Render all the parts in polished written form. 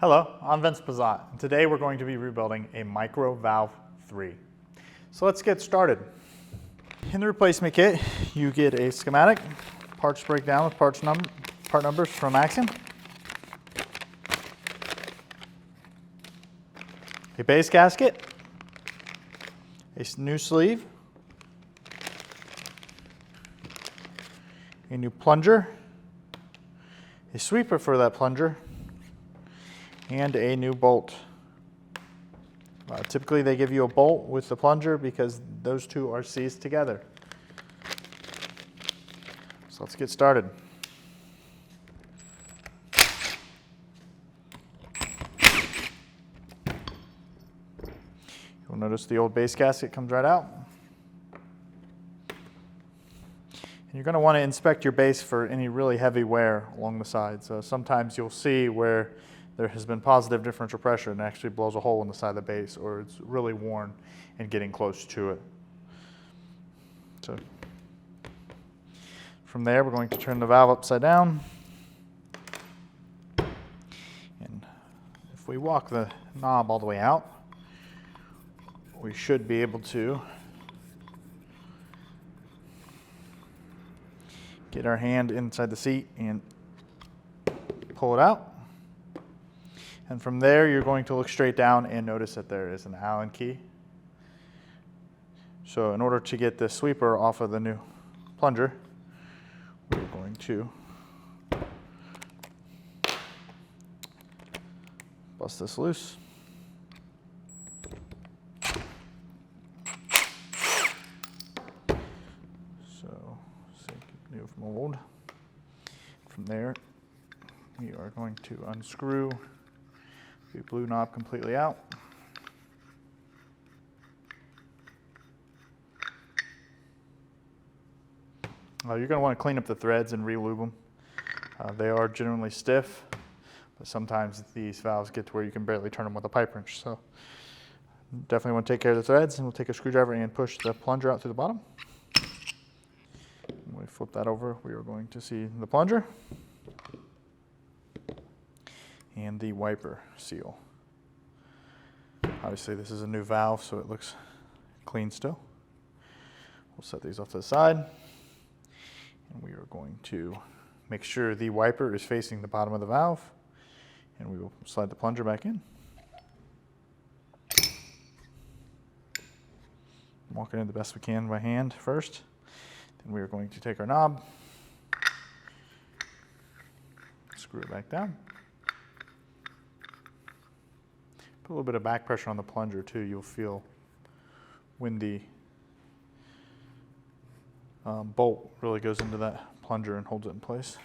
Hello, I'm Vince Pizot, and today we're going to be rebuilding a Micro Valve 3. So let's get started. In the replacement kit, you get a schematic, parts breakdown with part numbers from Axiom, a base gasket, a new sleeve, a new plunger, a sweeper for that plunger, and a new bolt. Typically they give you a bolt with the plunger because those two are seized together. So let's get started. You'll notice the old base gasket comes right out. And you're going to want to inspect your base for any really heavy wear along the sides. Sometimes you'll see where there has been positive differential pressure and it actually blows a hole in the side of the base, or it's really worn and getting close to it. So from there, we're going to turn the valve upside down. And if we walk the knob all the way out, we should be able to get our hand inside the seat and pull it out. And from there, you're going to look straight down and notice that there is an Allen key. So in order to get the sweeper off of the new plunger, we're going to bust this loose. So, new from old. From there, we are going to unscrew the blue knob completely out. You're going to want to clean up the threads and re-lube them. They are generally stiff, but sometimes these valves get to where you can barely turn them with a pipe wrench. So definitely want to take care of the threads, and we'll take a screwdriver and push the plunger out through the bottom. When we flip that over, we are going to see the plunger and the wiper seal. Obviously this is a new valve, so it looks clean still. We'll set these off to the side, and we are going to make sure the wiper is facing the bottom of the valve, and we will slide the plunger back in. Walk it in the best we can by hand first. Then we are going to take our knob, screw it back down. Put a little bit of back pressure on the plunger too. You'll feel when the bolt really goes into that plunger and holds it in place.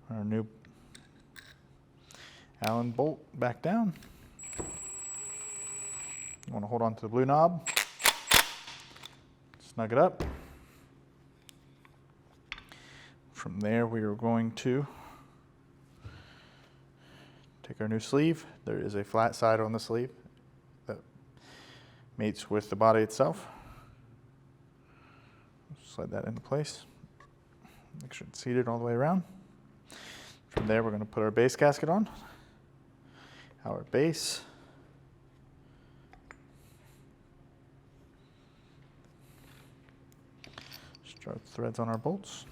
Our new Allen bolt back down. You want to hold on to the blue knob, snug it up. From there, we are going to take our new sleeve. There is a flat side on the sleeve that mates with the body itself. Slide that into place. Make sure it's seated all the way around. From there, we're going to put our base gasket on. Our base. Start the threads on our bolts.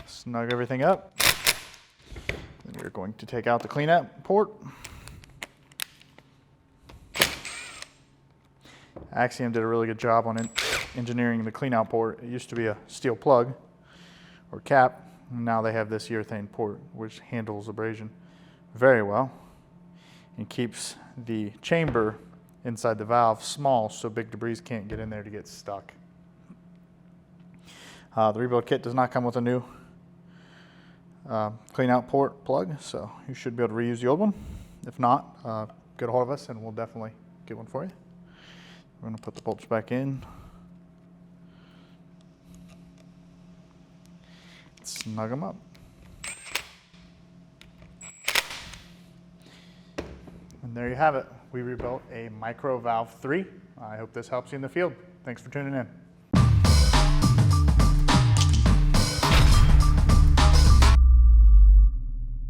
Snug everything up. Then we're going to take out the cleanout port. Axiom did a really good job on engineering the cleanout port. It used to be a steel plug or cap, and now they have this urethane port which handles abrasion very well and keeps the chamber inside the valve small so big debris can't get in there to get stuck. The rebuild kit does not come with a new cleanout port plug, so you should be able to reuse the old one. If not, get a hold of us and we'll definitely get one for you. We're going to put the bolts back in. snug them up. And there you have it. We rebuilt a Micro Valve 3. I hope this helps you in the field. Thanks for tuning in.